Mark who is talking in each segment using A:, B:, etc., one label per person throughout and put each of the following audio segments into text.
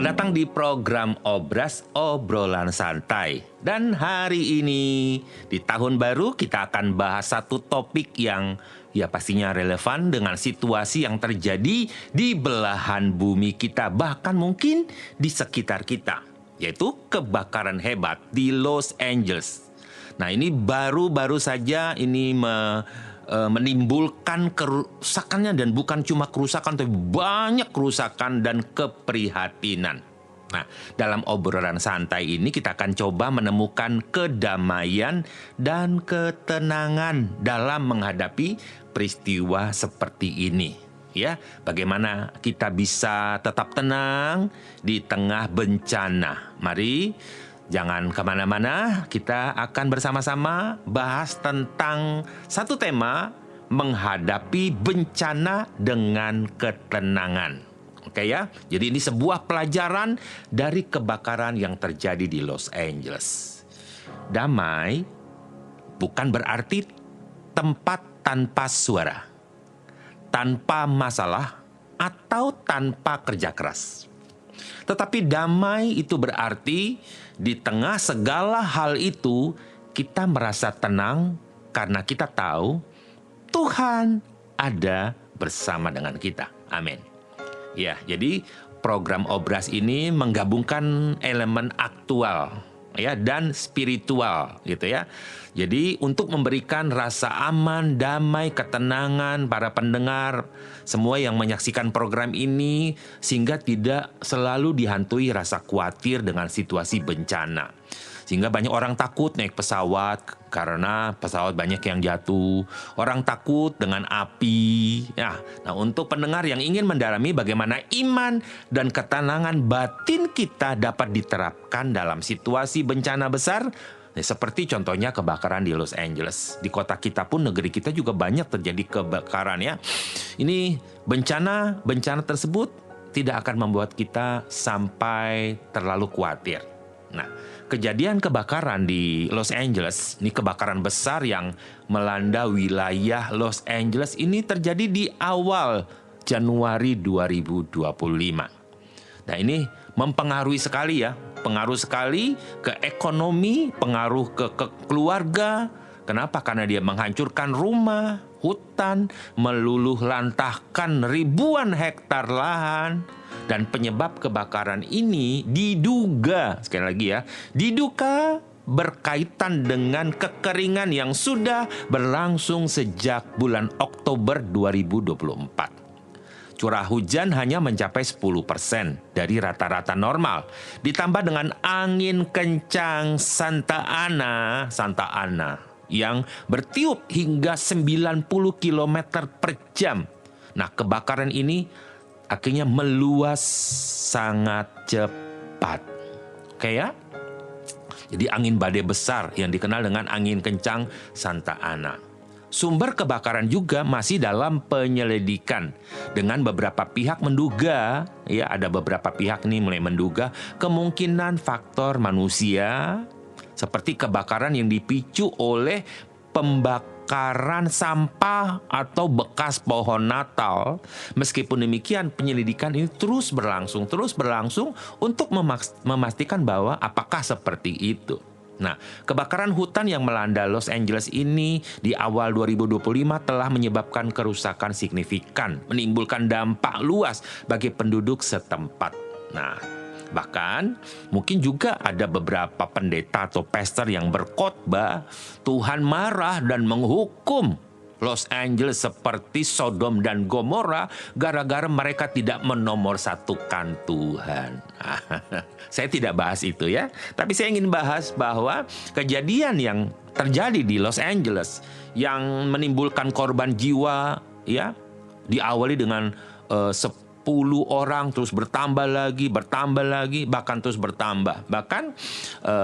A: datang di program Obras Obrolan Santai. Dan hari ini di tahun baru kita akan bahas satu topik yang pastinya relevan dengan situasi yang terjadi di belahan bumi kita, bahkan mungkin di sekitar kita, yaitu kebakaran hebat di Los Angeles. Nah, ini baru-baru saja ini menimbulkan kerusakannya, dan bukan cuma kerusakan, tapi banyak kerusakan dan keprihatinan. Nah, dalam obrolan santai ini kita akan coba menemukan kedamaian dan ketenangan dalam menghadapi peristiwa seperti ini. Ya, bagaimana kita bisa tetap tenang di tengah bencana. Mari jangan kemana-mana, kita akan bersama-sama bahas tentang satu tema, menghadapi bencana dengan ketenangan. Oke ya, jadi ini sebuah pelajaran dari kebakaran yang terjadi di Los Angeles. Damai bukan berarti tempat tanpa suara, tanpa masalah, atau tanpa kerja keras. Tetapi damai itu berarti di tengah segala hal itu kita merasa tenang karena kita tahu Tuhan ada bersama dengan kita. Amin. Ya, jadi program Obras ini menggabungkan elemen aktual ya dan spiritual gitu ya. Jadi untuk memberikan rasa aman, damai, ketenangan para pendengar semua yang menyaksikan program ini, sehingga tidak selalu dihantui rasa khawatir dengan situasi bencana. Sehingga banyak orang takut naik pesawat karena pesawat banyak yang jatuh. Orang takut dengan api. Ya, nah, untuk pendengar yang ingin mendalami bagaimana iman dan ketenangan batin kita dapat diterapkan dalam situasi bencana besar, seperti contohnya kebakaran di Los Angeles. Di kota kita pun, negeri kita juga banyak terjadi kebakaran ya. Ini bencana tersebut tidak akan membuat kita sampai terlalu khawatir. Nah, kejadian kebakaran di Los Angeles, ini kebakaran besar yang melanda wilayah Los Angeles ini terjadi di awal Januari 2025. Nah, ini mempengaruhi sekali ya, pengaruh sekali ke ekonomi, pengaruh ke keluarga. Kenapa? Karena dia menghancurkan rumah, hutan, meluluh lantahkan ribuan hektar lahan. Dan penyebab kebakaran ini diduga, sekali lagi ya, diduga berkaitan dengan kekeringan yang sudah berlangsung sejak bulan Oktober 2024. Curah hujan hanya mencapai 10% dari rata-rata normal. Ditambah dengan angin kencang Santa Ana yang bertiup hingga 90 km per jam. Nah, kebakaran ini akhirnya meluas sangat cepat. Oke ya? Jadi angin badai besar yang dikenal dengan angin kencang Santa Ana. Sumber kebakaran juga masih dalam penyelidikan, dengan beberapa pihak menduga, ya ada beberapa pihak nih mulai menduga kemungkinan faktor manusia seperti kebakaran yang dipicu oleh pembakaran sampah atau bekas pohon Natal. Meskipun demikian, penyelidikan ini terus berlangsung untuk memastikan bahwa apakah seperti itu. Nah, kebakaran hutan yang melanda Los Angeles ini di awal 2025 telah menyebabkan kerusakan signifikan, menimbulkan dampak luas bagi penduduk setempat. Nah, bahkan mungkin juga ada beberapa pendeta atau pastor yang berkhotbah Tuhan marah dan menghukum Los Angeles seperti Sodom dan Gomora gara-gara mereka tidak menomorsatukan Tuhan. Saya tidak bahas itu ya, tapi saya ingin bahas bahwa kejadian yang terjadi di Los Angeles yang menimbulkan korban jiwa ya, diawali dengan 10 orang, terus bertambah lagi, bahkan terus bertambah. Bahkan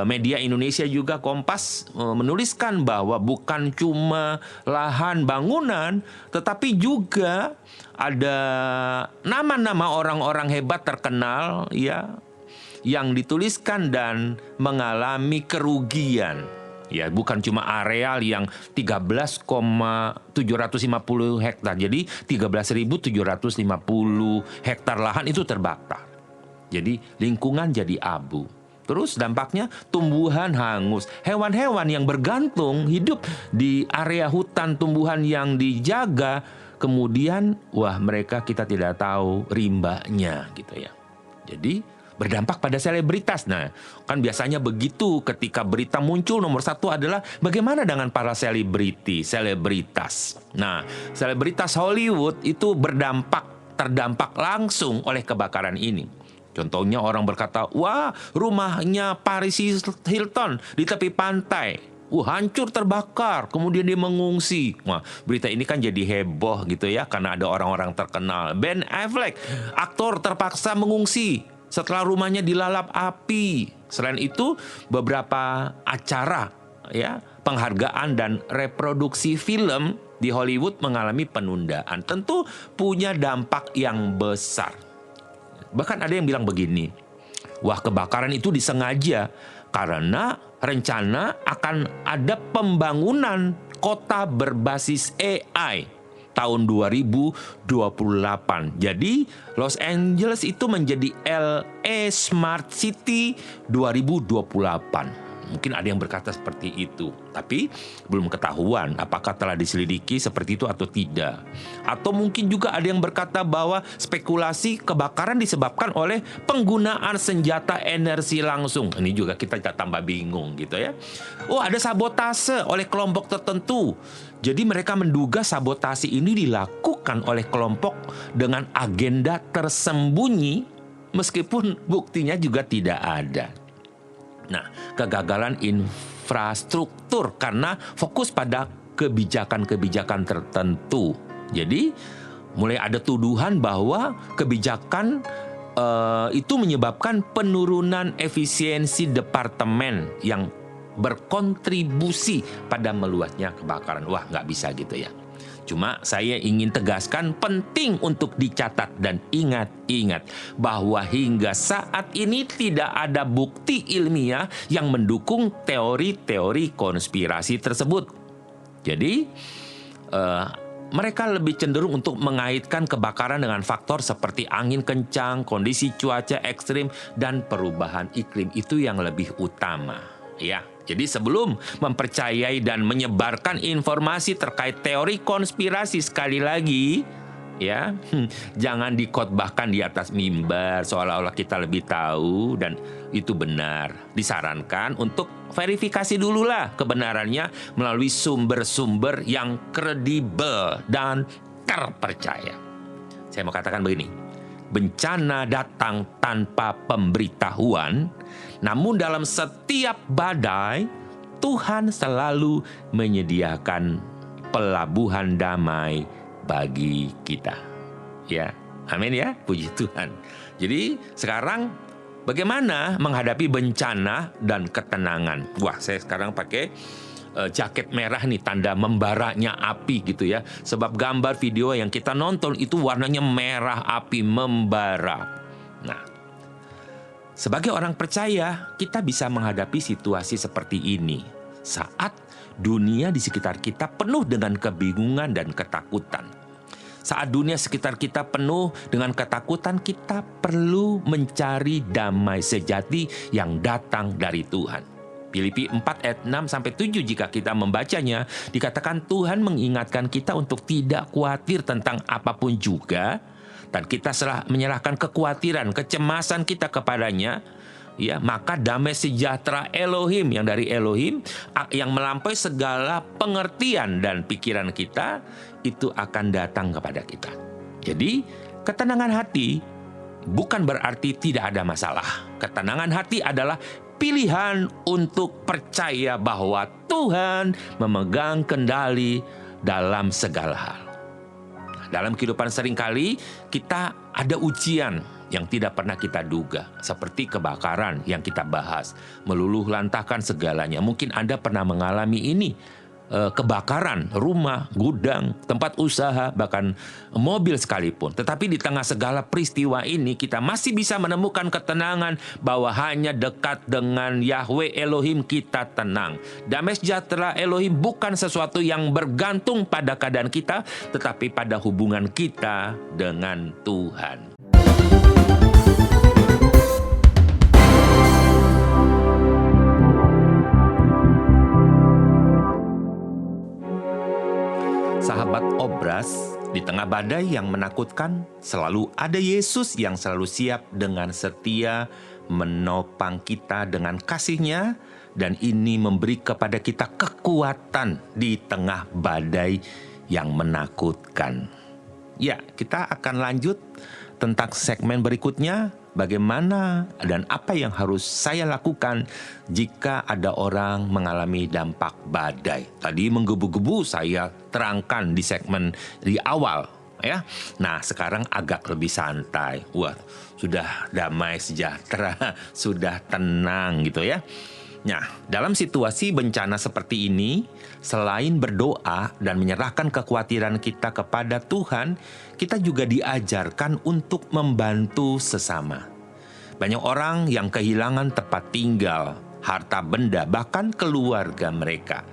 A: media Indonesia juga Kompas menuliskan bahwa bukan cuma lahan bangunan, tetapi juga ada nama-nama orang-orang hebat terkenal ya yang dituliskan dan mengalami kerugian. Ya, bukan cuma areal yang 13,750 hektar. Jadi 13.750 hektar lahan itu terbakar. Jadi lingkungan jadi abu. Terus dampaknya tumbuhan hangus. Hewan-hewan yang bergantung hidup di area hutan tumbuhan yang dijaga, kemudian mereka kita tidak tahu rimbanya gitu ya. Jadi berdampak pada selebritas. Nah, kan biasanya begitu ketika berita muncul nomor satu adalah bagaimana dengan para selebritas. Nah, selebritas Hollywood itu terdampak langsung oleh kebakaran ini. Contohnya orang berkata, wah rumahnya Paris Hilton di tepi pantai. Hancur terbakar, kemudian dia mengungsi. Wah, berita ini kan jadi heboh gitu ya, karena ada orang-orang terkenal. Ben Affleck, aktor terpaksa mengungsi setelah rumahnya dilalap api. Selain itu, beberapa acara ya penghargaan dan reproduksi film di Hollywood mengalami penundaan. Tentu punya dampak yang besar. Bahkan ada yang bilang begini, wah kebakaran itu disengaja karena rencana akan ada pembangunan kota berbasis AI tahun 2028. Jadi Los Angeles itu menjadi LA Smart City 2028. Mungkin ada yang berkata seperti itu, tapi belum ketahuan apakah telah diselidiki seperti itu atau tidak. Atau mungkin juga ada yang berkata bahwa spekulasi kebakaran disebabkan oleh penggunaan senjata energi langsung. Ini juga kita tambah bingung gitu ya. Ada sabotase oleh kelompok tertentu. Jadi mereka menduga sabotase ini dilakukan oleh kelompok dengan agenda tersembunyi meskipun buktinya juga tidak ada. Nah, kegagalan infrastruktur karena fokus pada kebijakan-kebijakan tertentu. Jadi, mulai ada tuduhan bahwa kebijakan itu menyebabkan penurunan efisiensi departemen yang berkontribusi pada meluasnya kebakaran. Wah, nggak bisa gitu ya. Cuma saya ingin tegaskan penting untuk dicatat dan ingat bahwa hingga saat ini tidak ada bukti ilmiah yang mendukung teori-teori konspirasi tersebut. Jadi mereka lebih cenderung untuk mengaitkan kebakaran dengan faktor seperti angin kencang, kondisi cuaca ekstrim, dan perubahan iklim. Itu yang lebih utama, ya. Jadi sebelum mempercayai dan menyebarkan informasi terkait teori konspirasi, sekali lagi ya, jangan dikhotbahkan di atas mimbar seolah-olah kita lebih tahu dan itu benar. Disarankan untuk verifikasi dululah kebenarannya melalui sumber-sumber yang kredibel dan terpercaya. Saya mau katakan begini, bencana datang tanpa pemberitahuan. Namun dalam setiap badai, Tuhan selalu menyediakan pelabuhan damai bagi kita. Ya, amin ya, puji Tuhan. Jadi sekarang bagaimana menghadapi bencana dan ketenangan? Wah, saya sekarang pakai jaket merah nih, tanda membaranya api gitu ya. Sebab gambar video yang kita nonton itu warnanya merah api membara. Nah, sebagai orang percaya, kita bisa menghadapi situasi seperti ini saat dunia di sekitar kita penuh dengan kebingungan dan ketakutan. Saat dunia sekitar kita penuh dengan ketakutan, kita perlu mencari damai sejati yang datang dari Tuhan. Filipi 4 ayat 6-7 jika kita membacanya, dikatakan Tuhan mengingatkan kita untuk tidak khawatir tentang apapun juga, dan kita menyerahkan kekhawatiran, kecemasan kita kepadanya, ya, maka damai sejahtera Elohim yang dari Elohim yang melampaui segala pengertian dan pikiran kita itu akan datang kepada kita. Jadi, ketenangan hati bukan berarti tidak ada masalah. Ketenangan hati adalah pilihan untuk percaya bahwa Tuhan memegang kendali dalam segala hal. Dalam kehidupan seringkali kita ada ujian yang tidak pernah kita duga, seperti kebakaran yang kita bahas, meluluh lantahkan segalanya. Mungkin Anda pernah mengalami ini, kebakaran rumah, gudang, tempat usaha, bahkan mobil sekalipun. Tetapi di tengah segala peristiwa ini kita masih bisa menemukan ketenangan bahwa hanya dekat dengan Yahweh Elohim kita tenang. Damai sejahtera Elohim bukan sesuatu yang bergantung pada keadaan kita, tetapi pada hubungan kita dengan Tuhan. di tengah badai yang menakutkan, selalu ada Yesus yang selalu siap dengan setia menopang kita dengan kasih-Nya, dan ini memberi kepada kita kekuatan di tengah badai yang menakutkan. Ya, kita akan lanjut tentang segmen berikutnya, bagaimana dan apa yang harus saya lakukan jika ada orang mengalami dampak badai. Tadi menggebu-gebu saya terangkan di segmen di awal, ya. Nah, sekarang agak lebih santai. Wah, sudah damai sejahtera, sudah tenang gitu ya. Nah, dalam situasi bencana seperti ini, selain berdoa dan menyerahkan kekhawatiran kita kepada Tuhan, kita juga diajarkan untuk membantu sesama. Banyak orang yang kehilangan tempat tinggal, harta benda, bahkan keluarga mereka.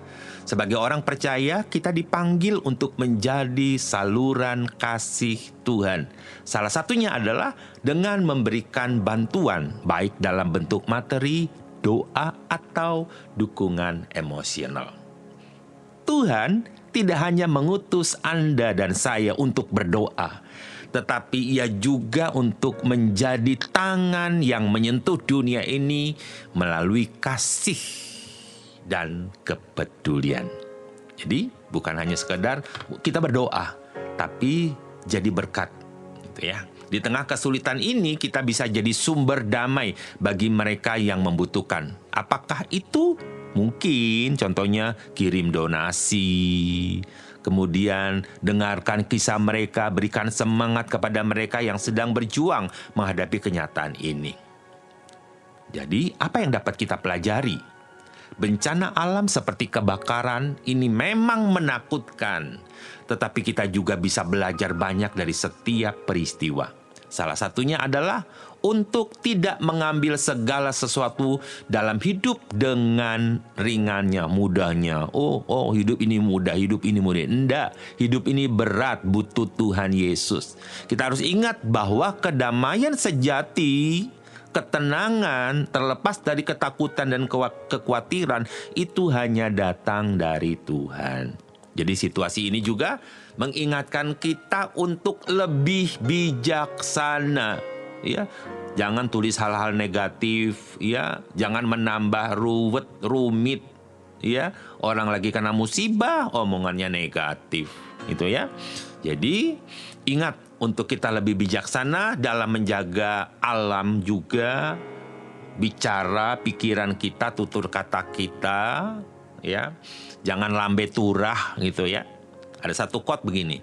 A: Sebagai orang percaya, kita dipanggil untuk menjadi saluran kasih Tuhan. Salah satunya adalah dengan memberikan bantuan, baik dalam bentuk materi, doa, atau dukungan emosional. Tuhan tidak hanya mengutus Anda dan saya untuk berdoa, tetapi Ia juga untuk menjadi tangan yang menyentuh dunia ini melalui kasih dan kepedulian. Jadi bukan hanya sekedar kita berdoa, tapi jadi berkat, gitu ya. Di tengah kesulitan ini kita bisa jadi sumber damai bagi mereka yang membutuhkan. Apakah itu? Mungkin contohnya kirim donasi, kemudian dengarkan kisah mereka, berikan semangat kepada mereka yang sedang berjuang menghadapi kenyataan ini. Jadi apa yang dapat kita pelajari? Bencana alam seperti kebakaran ini memang menakutkan, tetapi kita juga bisa belajar banyak dari setiap peristiwa. Salah satunya adalah untuk tidak mengambil segala sesuatu dalam hidup dengan ringannya, mudahnya. Oh, hidup ini mudah, hidup ini mudah. Enggak, hidup ini berat, butuh Tuhan Yesus. Kita harus ingat bahwa kedamaian sejati, ketenangan, terlepas dari ketakutan dan kekhawatiran, itu hanya datang dari Tuhan. Jadi situasi ini juga mengingatkan kita untuk lebih bijaksana, ya. Jangan tulis hal-hal negatif, ya. Jangan menambah rumit, ya. Orang lagi kena musibah, omongannya negatif, gitu ya. Jadi ingat untuk kita lebih bijaksana dalam menjaga alam juga, bicara pikiran kita, tutur kata kita, ya. Jangan lambe turah, gitu ya. Ada satu quote begini,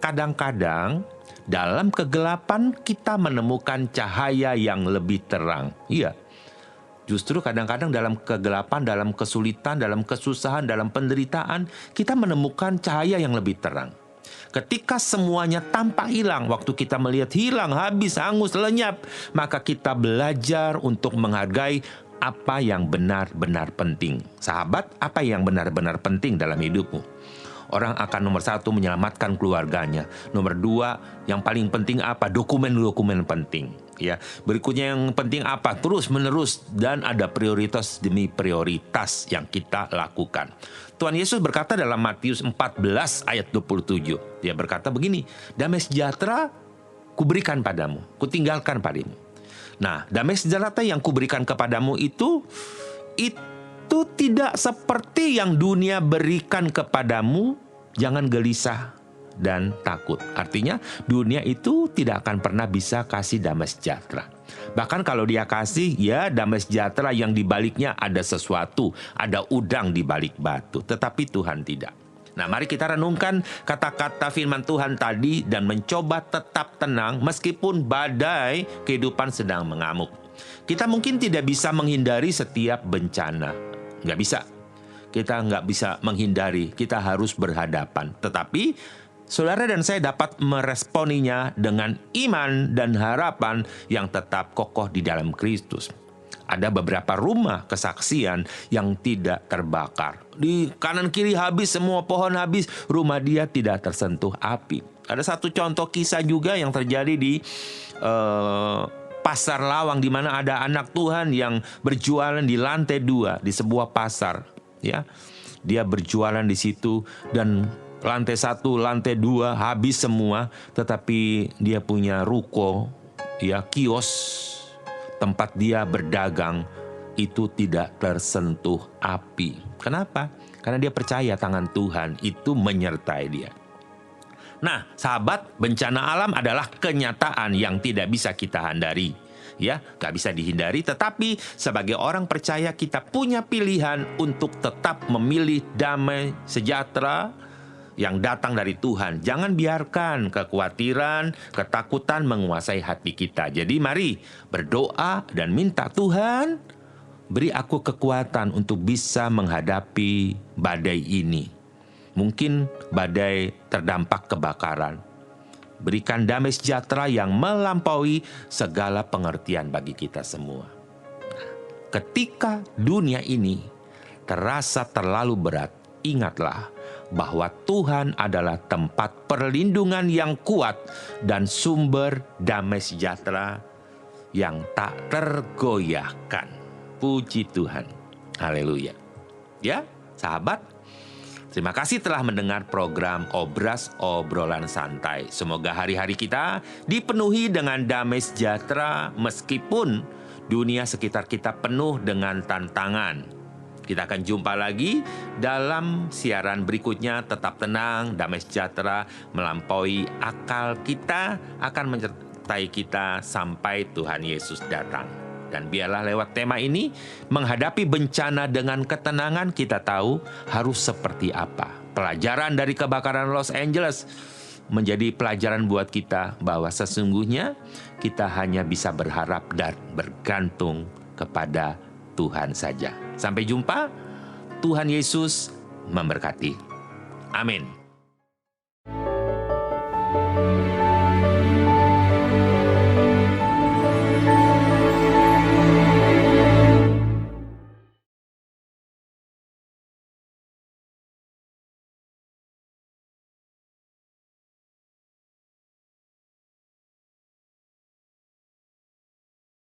A: kadang-kadang dalam kegelapan kita menemukan cahaya yang lebih terang. Iya, justru kadang-kadang dalam kegelapan, dalam kesulitan, dalam kesusahan, dalam penderitaan, kita menemukan cahaya yang lebih terang. Ketika semuanya tampak hilang, waktu kita melihat hilang, habis, hangus, lenyap, maka kita belajar untuk menghargai apa yang benar-benar penting. Sahabat, apa yang benar-benar penting dalam hidupmu? Orang akan nomor satu menyelamatkan keluarganya. Nomor dua, yang paling penting apa? Dokumen-dokumen penting. Ya, berikutnya yang penting apa? Terus menerus, dan ada prioritas demi prioritas yang kita lakukan. Tuhan Yesus berkata dalam Matius 14 ayat 27. Dia berkata begini, damai sejahtera kuberikan padamu, kutinggalkan padamu. Nah, damai sejahtera yang kuberikan kepadamu itu tidak seperti yang dunia berikan kepadamu. Jangan gelisah dan takut. Artinya dunia itu tidak akan pernah bisa kasih damai sejahtera. Bahkan kalau dia kasih, ya damai sejahtera yang dibaliknya ada sesuatu, ada udang di balik batu. Tetapi Tuhan tidak. Nah, mari kita renungkan kata-kata firman Tuhan tadi dan mencoba tetap tenang meskipun badai kehidupan sedang mengamuk. Kita mungkin tidak bisa menghindari setiap bencana. Nggak bisa. Kita nggak bisa menghindari. Kita harus berhadapan. Tetapi saudara dan saya dapat meresponinya dengan iman dan harapan yang tetap kokoh di dalam Kristus. Ada beberapa rumah kesaksian yang tidak terbakar. Di kanan kiri habis, semua pohon habis, rumah dia tidak tersentuh api. Ada satu contoh kisah juga yang terjadi di Pasar Lawang, di mana ada anak Tuhan yang berjualan di lantai 2 di sebuah pasar. Ya, dia berjualan di situ dan lantai 1, lantai 2 habis semua, tetapi dia punya ruko, ya, kios, tempat dia berdagang itu tidak tersentuh api. Kenapa? Karena dia percaya tangan Tuhan itu menyertai dia. Nah, sahabat, bencana alam adalah kenyataan yang tidak bisa kita hindari. Ya, gak bisa dihindari, tetapi sebagai orang percaya kita punya pilihan untuk tetap memilih damai sejahtera yang datang dari Tuhan. Jangan biarkan kekhawatiran, ketakutan menguasai hati kita. Jadi mari berdoa dan minta, Tuhan, beri aku kekuatan untuk bisa menghadapi badai ini. Mungkin badai terdampak kebakaran. Berikan damai sejahtera yang melampaui segala pengertian bagi kita semua. Ketika dunia ini terasa terlalu berat, ingatlah bahwa Tuhan adalah tempat perlindungan yang kuat dan sumber damai sejahtera yang tak tergoyahkan. Puji Tuhan. Haleluya. Ya, sahabat, terima kasih telah mendengar program Obras Obrolan Santai. Semoga hari-hari kita dipenuhi dengan damai sejahtera meskipun dunia sekitar kita penuh dengan tantangan. Kita akan jumpa lagi dalam siaran berikutnya. Tetap tenang, damai sejahtera melampaui akal kita akan menyertai kita sampai Tuhan Yesus datang. Dan biarlah lewat tema ini, menghadapi bencana dengan ketenangan, kita tahu harus seperti apa. Pelajaran dari kebakaran Los Angeles menjadi pelajaran buat kita bahwa sesungguhnya kita hanya bisa berharap dan bergantung kepada Tuhan saja. Sampai jumpa, Tuhan Yesus memberkati. Amin.